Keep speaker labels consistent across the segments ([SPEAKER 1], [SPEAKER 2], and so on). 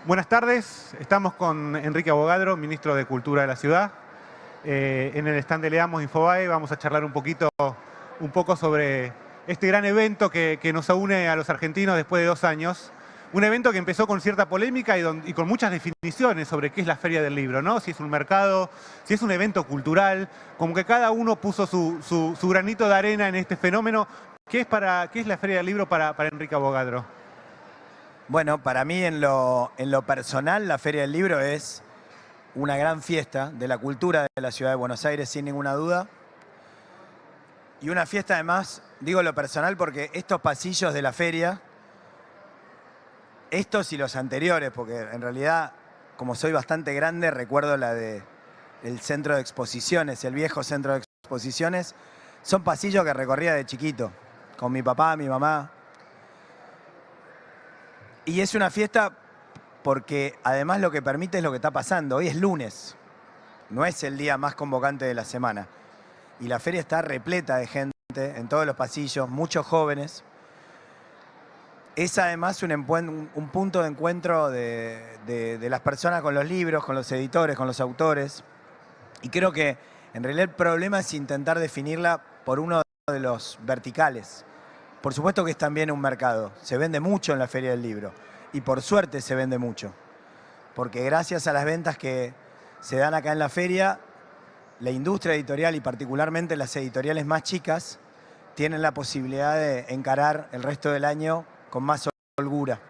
[SPEAKER 1] Buenas tardes, estamos con Enrique Avogadro, ministro de Cultura de la ciudad. En el stand de Leamos Infobae vamos a charlar un poco sobre este gran evento que nos une a los argentinos después de 2 años. Un evento que empezó con cierta polémica y con muchas definiciones sobre qué es la Feria del Libro, ¿no? Si es un mercado, si es un evento cultural, como que cada uno puso su granito de arena en este fenómeno. ¿Qué es la Feria del Libro para Enrique Avogadro?
[SPEAKER 2] Bueno, para mí en lo personal la Feria del Libro es una gran fiesta de la cultura de la ciudad de Buenos Aires, sin ninguna duda. Y una fiesta además, digo lo personal porque estos pasillos de la feria, estos y los anteriores, porque en realidad, como soy bastante grande, recuerdo el centro de exposiciones, el viejo centro de exposiciones, son pasillos que recorría de chiquito, con mi papá, mi mamá. Y es una fiesta porque además lo que permite es lo que está pasando. Hoy es lunes, no es el día más convocante de la semana. Y la feria está repleta de gente en todos los pasillos, muchos jóvenes. Es además un punto de encuentro de las personas con los libros, con los editores, con los autores. Y creo que en realidad el problema es intentar definirla por uno de los verticales. Por supuesto que es también un mercado. Se vende mucho en la Feria del Libro. Y por suerte se vende mucho. Porque gracias a las ventas que se dan acá en la feria, la industria editorial y particularmente las editoriales más chicas tienen la posibilidad de encarar el resto del año con más holgura.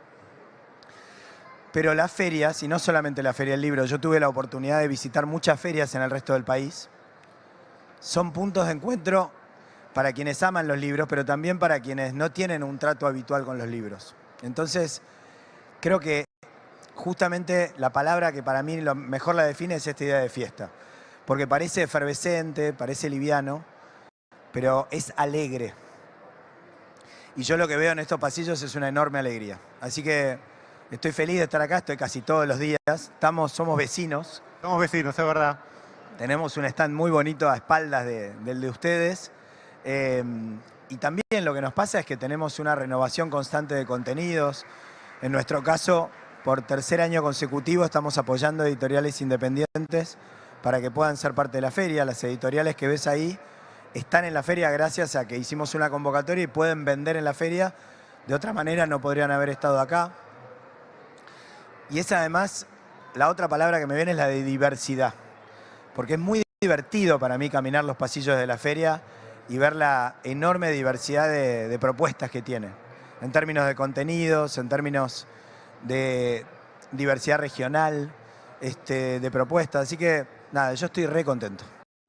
[SPEAKER 2] Pero las ferias, y no solamente la Feria del Libro, yo tuve la oportunidad de visitar muchas ferias en el resto del país, son puntos de encuentro para quienes aman los libros, pero también para quienes no tienen un trato habitual con los libros. Entonces, creo que justamente la palabra que para mí mejor la define es esta idea de fiesta. Porque parece efervescente, parece liviano, pero es alegre. Y yo lo que veo en estos pasillos es una enorme alegría. Así que estoy feliz de estar acá, estoy casi todos los días. Somos vecinos.
[SPEAKER 1] Somos vecinos, es verdad.
[SPEAKER 2] Tenemos un stand muy bonito a espaldas del de ustedes. Y también lo que nos pasa es que tenemos una renovación constante de contenidos. En nuestro caso, por 3er año consecutivo, estamos apoyando editoriales independientes para que puedan ser parte de la feria. Las editoriales que ves ahí están en la feria gracias a que hicimos una convocatoria y pueden vender en la feria. De otra manera no podrían haber estado acá. Y es además, la otra palabra que me viene es la de diversidad. Porque es muy divertido para mí caminar los pasillos de la feria y ver la enorme diversidad de propuestas que tiene. En términos de contenidos, en términos de diversidad regional, de propuestas. Así que, nada, yo estoy re contento.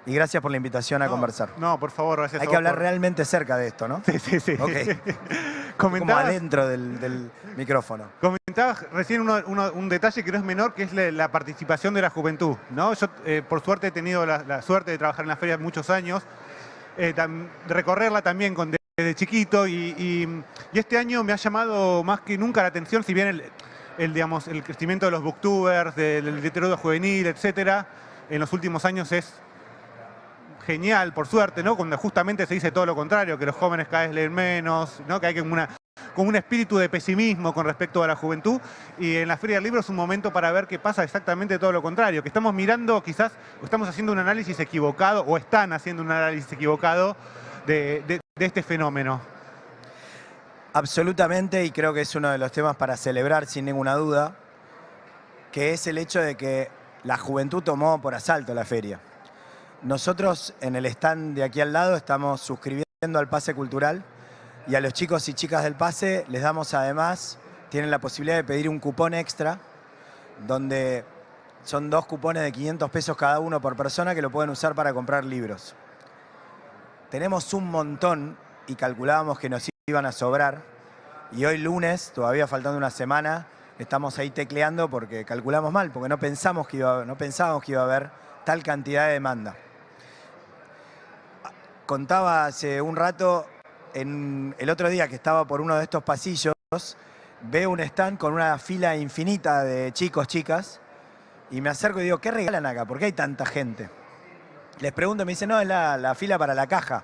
[SPEAKER 2] Y gracias por la invitación a conversar.
[SPEAKER 1] No, por favor, gracias.
[SPEAKER 2] Hay que hablar realmente cerca de esto, ¿no?
[SPEAKER 1] Sí.
[SPEAKER 2] Okay. Como adentro del micrófono.
[SPEAKER 1] Comentabas recién un detalle que no es menor, que es la participación de la juventud, ¿no? Yo, por suerte, he tenido la suerte de trabajar en la feria muchos años, recorrerla también desde chiquito y este año me ha llamado más que nunca la atención, si bien el crecimiento de los booktubers, del literatura juvenil, etcétera, en los últimos años es genial, por suerte, ¿no? Cuando justamente se dice todo lo contrario, que los jóvenes cada vez leen menos, ¿no? Que hay como un espíritu de pesimismo con respecto a la juventud, y en la Feria del Libro es un momento para ver que pasa exactamente todo lo contrario, que estamos mirando quizás, o estamos haciendo un análisis equivocado, o están haciendo un análisis equivocado de este fenómeno.
[SPEAKER 2] Absolutamente, y creo que es uno de los temas para celebrar sin ninguna duda, que es el hecho de que la juventud tomó por asalto la feria. Nosotros en el stand de aquí al lado estamos suscribiendo al pase cultural y a los chicos y chicas del pase les damos además, tienen la posibilidad de pedir un cupón extra, donde son 2 cupones de 500 pesos cada uno por persona que lo pueden usar para comprar libros. Tenemos un montón y calculábamos que nos iban a sobrar y hoy lunes, todavía faltando una semana, estamos ahí tecleando porque calculamos mal, porque no pensábamos que iba a haber tal cantidad de demanda. Contaba hace un rato, el otro día que estaba por uno de estos pasillos, veo un stand con una fila infinita de chicos, chicas, y me acerco y digo, ¿qué regalan acá? ¿Por qué hay tanta gente? Les pregunto, me dicen, no, es la fila para la caja.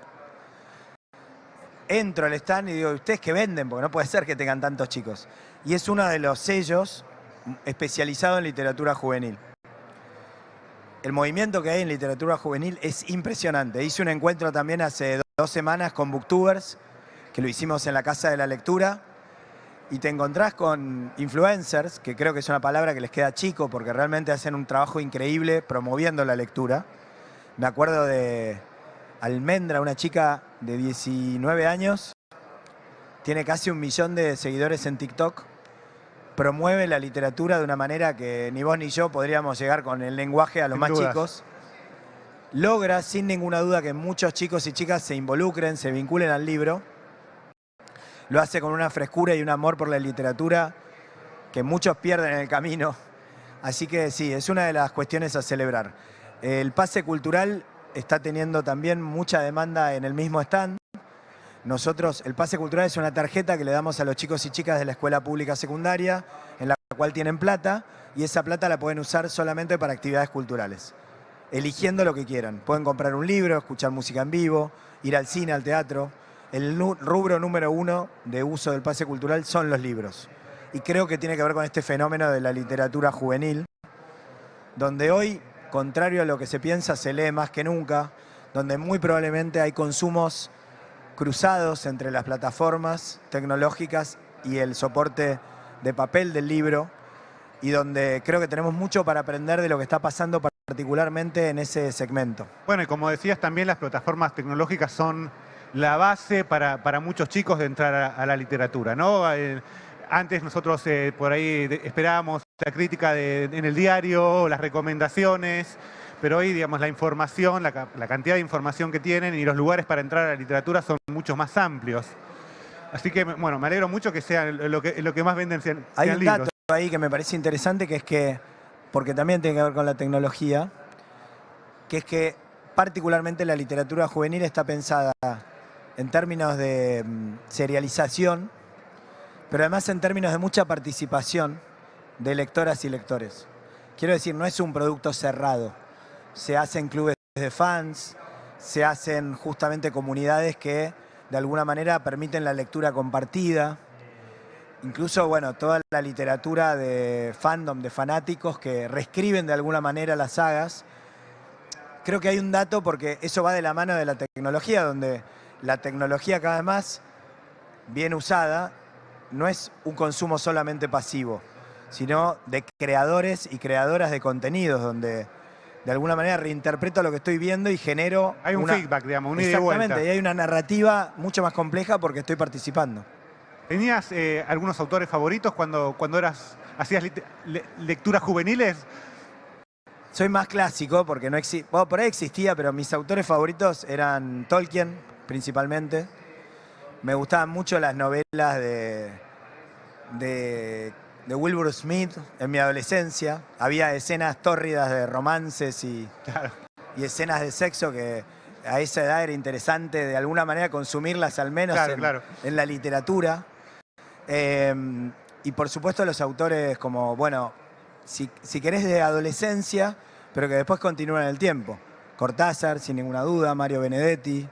[SPEAKER 2] Entro al stand y digo, ¿ustedes qué venden? Porque no puede ser que tengan tantos chicos. Y es uno de los sellos especializado en literatura juvenil. El movimiento que hay en literatura juvenil es impresionante. Hice un encuentro también hace 2 semanas con Booktubers, que lo hicimos en la Casa de la Lectura, y te encontrás con influencers, que creo que es una palabra que les queda chico, porque realmente hacen un trabajo increíble promoviendo la lectura. Me acuerdo de Almendra, una chica de 19 años, tiene casi 1 millón de seguidores en TikTok, promueve la literatura de una manera que ni vos ni yo podríamos llegar con el lenguaje a los más chicos. Logra, sin ninguna duda, que muchos chicos y chicas se involucren, se vinculen al libro. Lo hace con una frescura y un amor por la literatura que muchos pierden en el camino. Así que sí, es una de las cuestiones a celebrar. El pase cultural está teniendo también mucha demanda en el mismo stand. Nosotros, el pase cultural es una tarjeta que le damos a los chicos y chicas de la escuela pública secundaria, en la cual tienen plata, y esa plata la pueden usar solamente para actividades culturales, eligiendo lo que quieran. Pueden comprar un libro, escuchar música en vivo, ir al cine, al teatro. El rubro número 1 de uso del pase cultural son los libros. Y creo que tiene que ver con este fenómeno de la literatura juvenil, donde hoy, contrario a lo que se piensa, se lee más que nunca, donde muy probablemente hay consumos cruzados entre las plataformas tecnológicas y el soporte de papel del libro, y donde creo que tenemos mucho para aprender de lo que está pasando particularmente en ese segmento.
[SPEAKER 1] Bueno, y como decías, también las plataformas tecnológicas son la base para muchos chicos de entrar a la literatura, ¿no? Antes nosotros por ahí esperábamos la crítica en el diario, las recomendaciones, pero hoy, digamos, la información, la cantidad de información que tienen y los lugares para entrar a la literatura son mucho más amplios. Así que, bueno, me alegro mucho que sean lo que más venden sean
[SPEAKER 2] Hay un
[SPEAKER 1] libros.
[SPEAKER 2] dato ahí que me parece interesante, que es que, porque también tiene que ver con la tecnología, que es que particularmente la literatura juvenil está pensada en términos de serialización, pero además en términos de mucha participación de lectoras y lectores. Quiero decir, no es un producto cerrado. Se hacen clubes de fans, se hacen justamente comunidades que de alguna manera permiten la lectura compartida. Incluso, bueno, toda la literatura de fandom, de fanáticos que reescriben de alguna manera las sagas. Creo que hay un dato, porque eso va de la mano de la tecnología, donde la tecnología cada vez más bien usada no es un consumo solamente pasivo, sino de creadores y creadoras de contenidos, donde de alguna manera reinterpreto lo que estoy viendo y genero...
[SPEAKER 1] Hay un feedback, digamos, un ida y vuelta.
[SPEAKER 2] Exactamente, y hay una narrativa mucho más compleja porque estoy participando.
[SPEAKER 1] ¿Tenías algunos autores favoritos cuando hacías lecturas juveniles?
[SPEAKER 2] Soy más clásico porque no existía, bueno, por ahí existía, pero mis autores favoritos eran Tolkien, principalmente. Me gustaban mucho las novelas de Wilbur Smith en mi adolescencia. Había escenas tórridas de romances y escenas de sexo que a esa edad era interesante de alguna manera consumirlas, al menos en la literatura. Y por supuesto los autores como, bueno, si querés de adolescencia, pero que después continúan en el tiempo. Cortázar, sin ninguna duda, Mario Benedetti.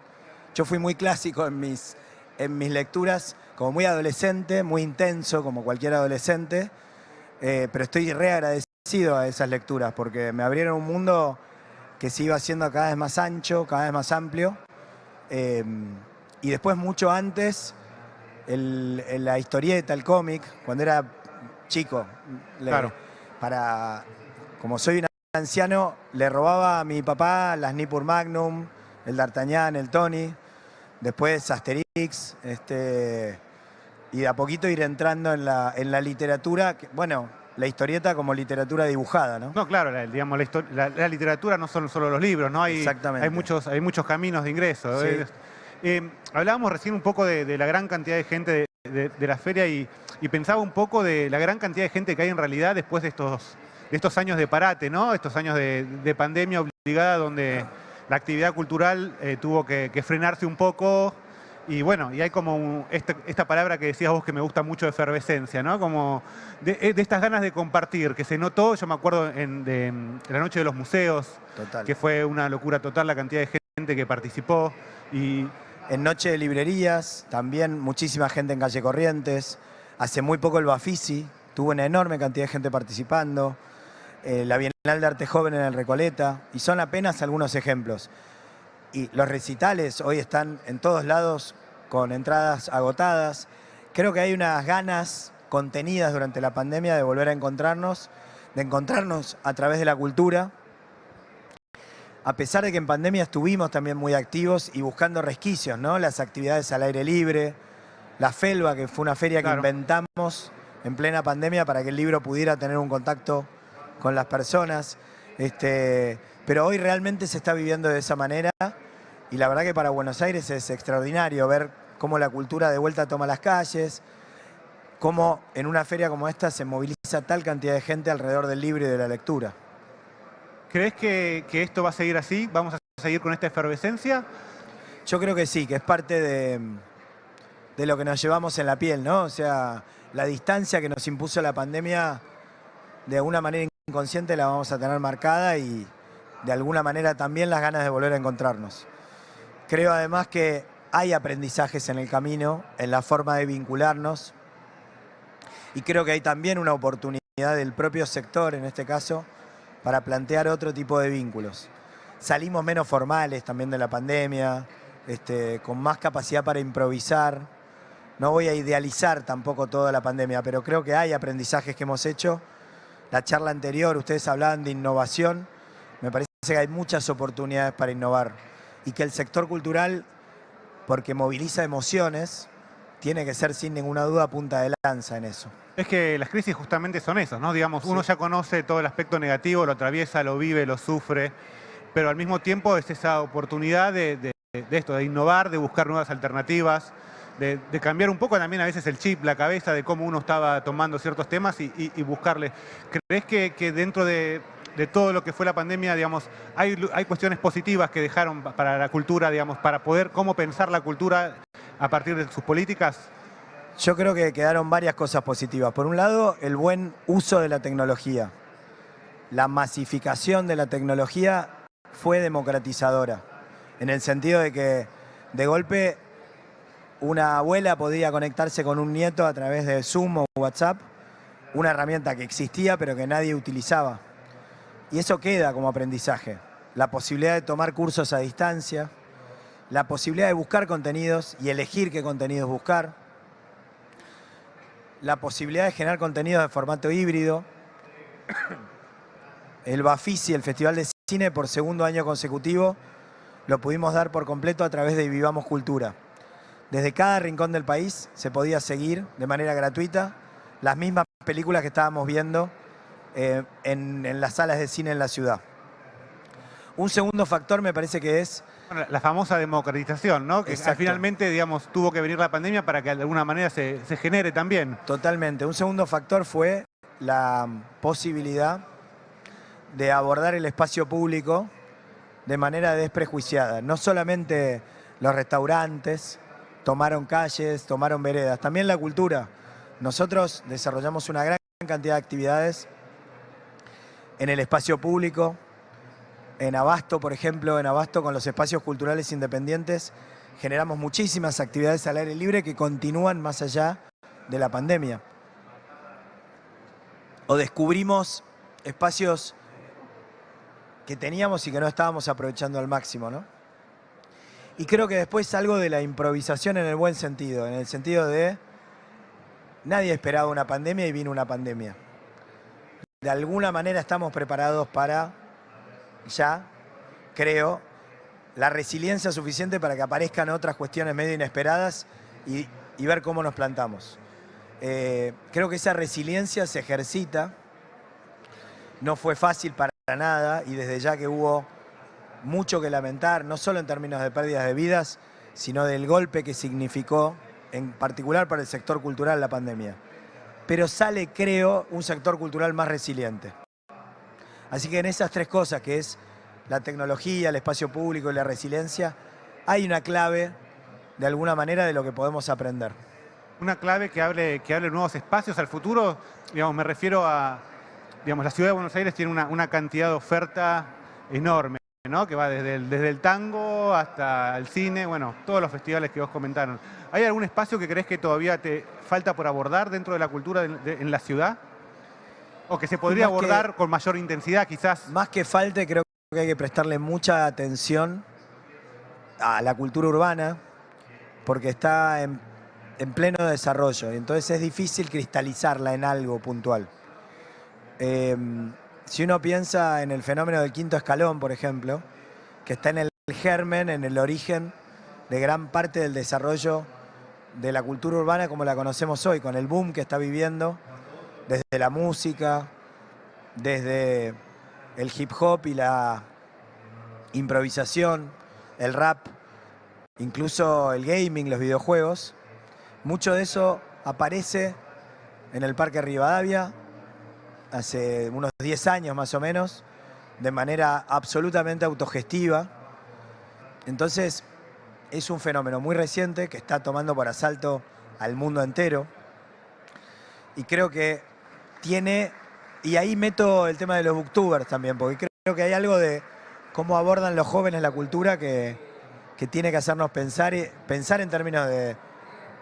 [SPEAKER 2] Yo fui muy clásico en mis lecturas, como muy adolescente, muy intenso, como cualquier adolescente, pero estoy re agradecido a esas lecturas, porque me abrieron un mundo que se iba haciendo cada vez más ancho, cada vez más amplio, y después, mucho antes, la historieta, el cómic, cuando era chico.
[SPEAKER 1] Claro.
[SPEAKER 2] Como soy un anciano, le robaba a mi papá las Nippur Magnum, el D'Artagnan, el Tony, después Asterix, y de a poquito ir entrando en la literatura, bueno, la historieta como literatura dibujada, ¿no?
[SPEAKER 1] No, claro, digamos, la literatura no son solo los libros, ¿no?
[SPEAKER 2] Exactamente.
[SPEAKER 1] Hay muchos caminos de ingreso.
[SPEAKER 2] Sí.
[SPEAKER 1] Hablábamos recién un poco de la gran cantidad de gente de la feria y pensaba un poco de la gran cantidad de gente que hay en realidad después de estos años de parate, ¿no? Estos años de pandemia obligada, donde la actividad cultural tuvo que frenarse un poco. Y bueno, y hay como esta palabra que decías vos que me gusta mucho, de efervescencia, ¿no? Como de estas ganas de compartir, que se notó. Yo me acuerdo de la Noche de los Museos,
[SPEAKER 2] Total.
[SPEAKER 1] que fue una locura total la cantidad de gente que participó. Y
[SPEAKER 2] en Noche de Librerías, también muchísima gente en Calle Corrientes. Hace muy poco el Bafisi, tuvo una enorme cantidad de gente participando, la Bienal de Arte Joven en el Recoleta, y son apenas algunos ejemplos. Y los recitales hoy están en todos lados con entradas agotadas. Creo que hay unas ganas contenidas durante la pandemia de volver a encontrarnos, de encontrarnos a través de la cultura. A pesar de que en pandemia estuvimos también muy activos y buscando resquicios, ¿no? Las actividades al aire libre, la Felva, que fue una feria que inventamos en plena pandemia para que el libro pudiera tener un contacto con las personas. Pero hoy realmente se está viviendo de esa manera y la verdad que para Buenos Aires es extraordinario ver cómo la cultura de vuelta toma las calles, cómo en una feria como esta se moviliza tal cantidad de gente alrededor del libro y de la lectura.
[SPEAKER 1] ¿Crees que esto va a seguir así? ¿Vamos a seguir con esta efervescencia?
[SPEAKER 2] Yo creo que sí, que es parte de lo que nos llevamos en la piel, ¿no? O sea, la distancia que nos impuso la pandemia, de alguna manera inconsciente la vamos a tener marcada y de alguna manera también las ganas de volver a encontrarnos. Creo además que hay aprendizajes en el camino, en la forma de vincularnos, y creo que hay también una oportunidad del propio sector, en este caso, para plantear otro tipo de vínculos. Salimos menos formales también de la pandemia, con más capacidad para improvisar. No voy a idealizar tampoco toda la pandemia, pero creo que hay aprendizajes que hemos hecho. La charla anterior, ustedes hablaban de innovación. Me parece que hay muchas oportunidades para innovar y que el sector cultural, porque moviliza emociones, tiene que ser sin ninguna duda punta de lanza en eso.
[SPEAKER 1] Es que las crisis justamente son eso, ¿no? Digamos, uno ya conoce todo el aspecto negativo, lo atraviesa, lo vive, lo sufre, pero al mismo tiempo es esa oportunidad de innovar, de buscar nuevas alternativas, de cambiar un poco también a veces el chip, la cabeza de cómo uno estaba tomando ciertos temas y buscarle. ¿Crees que dentro de todo lo que fue la pandemia, digamos, hay cuestiones positivas que dejaron para la cultura, digamos, para poder cómo pensar la cultura a partir de sus políticas?
[SPEAKER 2] Yo creo que quedaron varias cosas positivas. Por un lado, el buen uso de la tecnología. La masificación de la tecnología fue democratizadora, en el sentido de que de golpe una abuela podía conectarse con un nieto a través de Zoom o WhatsApp, una herramienta que existía pero que nadie utilizaba. Y eso queda como aprendizaje. La posibilidad de tomar cursos a distancia, la posibilidad de buscar contenidos y elegir qué contenidos buscar, la posibilidad de generar contenidos de formato híbrido. El Bafisi, el Festival de Cine, por segundo año consecutivo, lo pudimos dar por completo a través de Vivamos Cultura. Desde cada rincón del país se podía seguir de manera gratuita las mismas películas que estábamos viendo en las salas de cine en la ciudad. Un segundo factor me parece que es...
[SPEAKER 1] Bueno, la famosa democratización, ¿no? Que finalmente, digamos, tuvo que venir la pandemia para que de alguna manera se genere también.
[SPEAKER 2] Totalmente. Un segundo factor fue la posibilidad de abordar el espacio público de manera desprejuiciada. No solamente los restaurantes tomaron calles, tomaron veredas, también la cultura. Nosotros desarrollamos una gran cantidad de actividades en el espacio público, en Abasto, por ejemplo, en Abasto con los espacios culturales independientes, generamos muchísimas actividades al aire libre que continúan más allá de la pandemia. O descubrimos espacios que teníamos y que no estábamos aprovechando al máximo, ¿no? Y creo que después algo de la improvisación en el buen sentido, en el sentido de nadie esperaba una pandemia y vino una pandemia. De alguna manera estamos preparados para, ya, creo, la resiliencia suficiente para que aparezcan otras cuestiones medio inesperadas y ver cómo nos plantamos. Creo que esa resiliencia se ejercita, no fue fácil para nada y desde ya que hubo mucho que lamentar, no solo en términos de pérdidas de vidas, sino del golpe que significó, en particular para el sector cultural, la pandemia. Pero sale, creo, un sector cultural más resiliente. Así que en esas tres cosas, que es la tecnología, el espacio público y la resiliencia, hay una clave, de alguna manera, de lo que podemos aprender.
[SPEAKER 1] Una clave que hable de nuevos espacios al futuro, digamos, me refiero a, digamos, la ciudad de Buenos Aires tiene una cantidad de oferta enorme. ¿no? Que va desde el tango hasta el cine, bueno, todos los festivales que vos comentaron. ¿Hay algún espacio que crees que todavía te falta por abordar dentro de la cultura en la ciudad? ¿O que se podría abordar con mayor intensidad, quizás?
[SPEAKER 2] Más que falte, creo que hay que prestarle mucha atención a la cultura urbana, porque está en pleno desarrollo, y entonces es difícil cristalizarla en algo puntual. Si uno piensa en el fenómeno del quinto escalón, por ejemplo, que está en el germen, en el origen de gran parte del desarrollo de la cultura urbana como la conocemos hoy, con el boom que está viviendo, desde la música, desde el hip hop y la improvisación, el rap, incluso el gaming, los videojuegos. Mucho de eso aparece en el Parque Rivadavia hace unos 10 años más o menos, de manera absolutamente autogestiva. Entonces, es un fenómeno muy reciente que está tomando por asalto al mundo entero. Y creo que tiene, y ahí meto el tema de los booktubers también, porque creo que hay algo de cómo abordan los jóvenes la cultura que tiene que hacernos pensar en términos de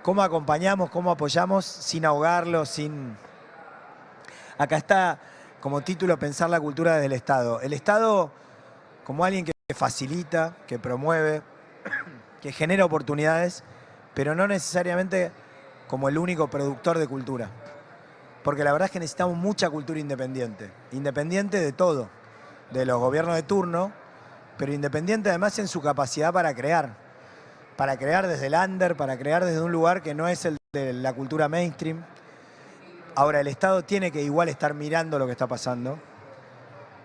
[SPEAKER 2] cómo acompañamos, cómo apoyamos, sin ahogarlos, sin... Acá está como título pensar la cultura desde el Estado. El Estado como alguien que facilita, que promueve, que genera oportunidades, pero no necesariamente como el único productor de cultura. Porque la verdad es que necesitamos mucha cultura independiente. Independiente de todo, de los gobiernos de turno, pero independiente además en su capacidad para crear. Para crear desde el under, para crear desde un lugar que no es el de la cultura mainstream. Ahora, el Estado tiene que igual estar mirando lo que está pasando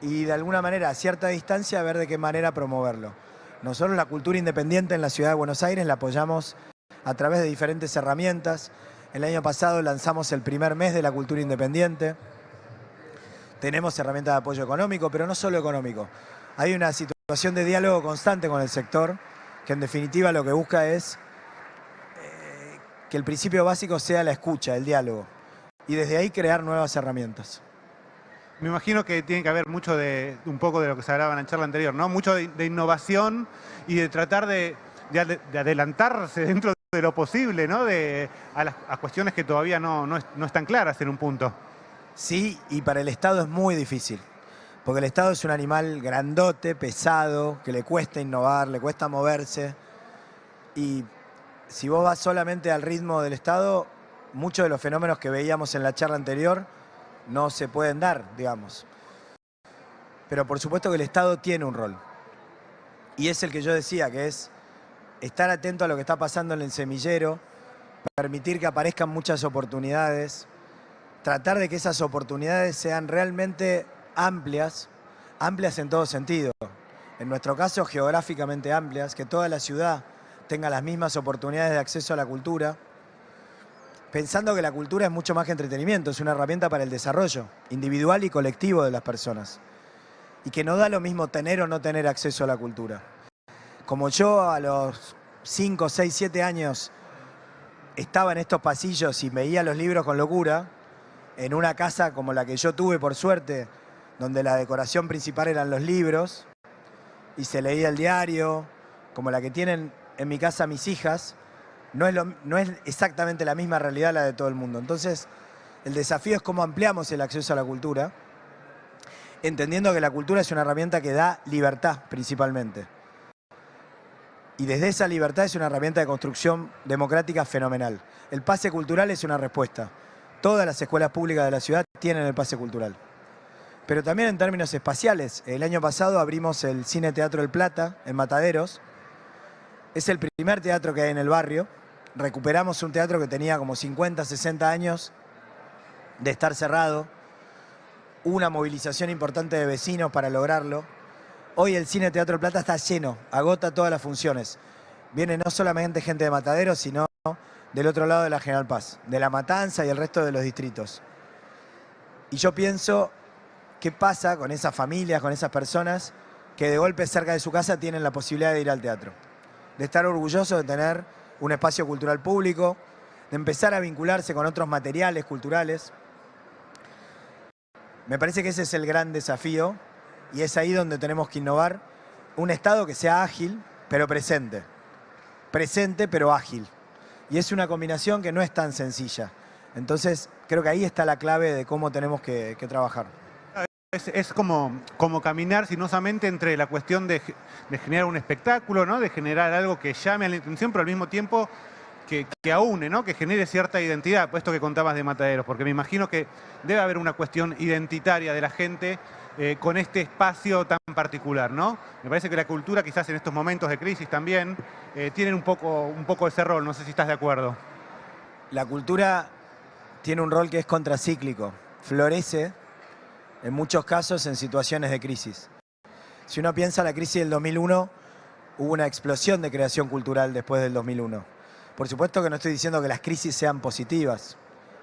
[SPEAKER 2] y de alguna manera, a cierta distancia, ver de qué manera promoverlo. Nosotros la cultura independiente en la Ciudad de Buenos Aires la apoyamos a través de diferentes herramientas. El año pasado lanzamos el primer mes de la cultura independiente. Tenemos herramientas de apoyo económico, pero no solo económico. Hay una situación de diálogo constante con el sector, que en definitiva lo que busca es que el principio básico sea la escucha, el diálogo. Y desde ahí crear nuevas herramientas.
[SPEAKER 1] Me imagino que tiene que haber mucho un poco de lo que se hablaba en la charla anterior, ¿no? Mucho de innovación y de tratar de adelantarse dentro de lo posible, ¿no? A cuestiones que todavía no están claras en un punto.
[SPEAKER 2] Sí, y para el Estado es muy difícil. Porque el Estado es un animal grandote, pesado, que le cuesta innovar, le cuesta moverse. Y si vos vas solamente al ritmo del Estado, muchos de los fenómenos que veíamos en la charla anterior no se pueden dar, digamos. Pero por supuesto que el Estado tiene un rol. Y es el que yo decía, que es estar atento a lo que está pasando en el semillero, permitir que aparezcan muchas oportunidades, tratar de que esas oportunidades sean realmente amplias, amplias en todo sentido. En nuestro caso, geográficamente amplias, que toda la ciudad tenga las mismas oportunidades de acceso a la cultura, pensando que la cultura es mucho más que entretenimiento, es una herramienta para el desarrollo individual y colectivo de las personas. Y que no da lo mismo tener o no tener acceso a la cultura. Como yo a los 5, 6, 7 años estaba en estos pasillos y veía los libros con locura, en una casa como la que yo tuve por suerte, donde la decoración principal eran los libros, y se leía el diario, como la que tienen en mi casa mis hijas, no es exactamente la misma realidad la de todo el mundo. Entonces, el desafío es cómo ampliamos el acceso a la cultura, entendiendo que la cultura es una herramienta que da libertad, principalmente. Y desde esa libertad es una herramienta de construcción democrática fenomenal. El pase cultural es una respuesta. Todas las escuelas públicas de la ciudad tienen el pase cultural. Pero también en términos espaciales. El año pasado abrimos el Cine Teatro El Plata, en Mataderos. Es el primer teatro que hay en el barrio. Recuperamos un teatro que tenía como 50, 60 años de estar cerrado. Una movilización importante de vecinos para lograrlo. Hoy el Cine Teatro El Plata está lleno, agota todas las funciones. Viene no solamente gente de Mataderos, sino del otro lado de la General Paz, de La Matanza y el resto de los distritos. Y yo pienso, ¿qué pasa con esas familias, con esas personas que de golpe cerca de su casa tienen la posibilidad de ir al teatro? De estar orgullosos de tener un espacio cultural público, de empezar a vincularse con otros materiales culturales. Me parece que ese es el gran desafío y es ahí donde tenemos que innovar un Estado que sea ágil, pero presente. Presente, pero ágil. Y es una combinación que no es tan sencilla. Entonces, creo que ahí está la clave de cómo tenemos que trabajar.
[SPEAKER 1] Es como caminar sinuosamente entre la cuestión de generar un espectáculo, ¿no? De generar algo que llame a la atención, pero al mismo tiempo que aúne, ¿no? Que genere cierta identidad, esto que contabas de Mataderos, porque me imagino que debe haber una cuestión identitaria de la gente con este espacio tan particular, ¿no? Me parece que la cultura, quizás en estos momentos de crisis también, tienen un poco ese rol, no sé si estás de acuerdo.
[SPEAKER 2] La cultura tiene un rol que es contracíclico, florece en muchos casos en situaciones de crisis. Si uno piensa en la crisis del 2001, hubo una explosión de creación cultural después del 2001. Por supuesto que no estoy diciendo que las crisis sean positivas,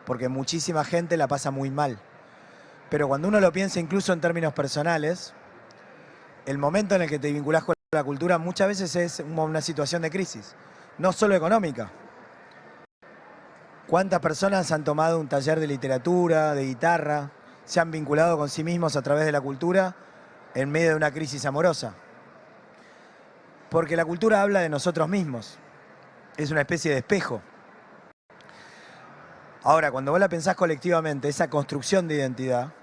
[SPEAKER 2] porque muchísima gente la pasa muy mal. Pero cuando uno lo piensa incluso en términos personales, el momento en el que te vinculás con la cultura muchas veces es una situación de crisis, no solo económica. ¿Cuántas personas han tomado un taller de literatura, de guitarra, se han vinculado con sí mismos a través de la cultura en medio de una crisis amorosa? Porque la cultura habla de nosotros mismos, es una especie de espejo. Ahora, cuando vos la pensás colectivamente, esa construcción de identidad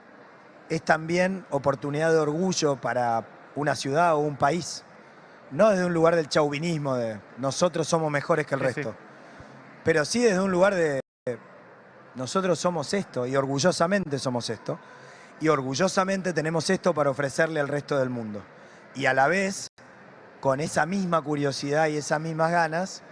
[SPEAKER 2] es también oportunidad de orgullo para una ciudad o un país. No desde un lugar del chauvinismo, de nosotros somos mejores que el resto. Sí. Pero sí desde un lugar de nosotros somos esto y orgullosamente somos esto. Y orgullosamente tenemos esto para ofrecerle al resto del mundo. Y a la vez, con esa misma curiosidad y esas mismas ganas,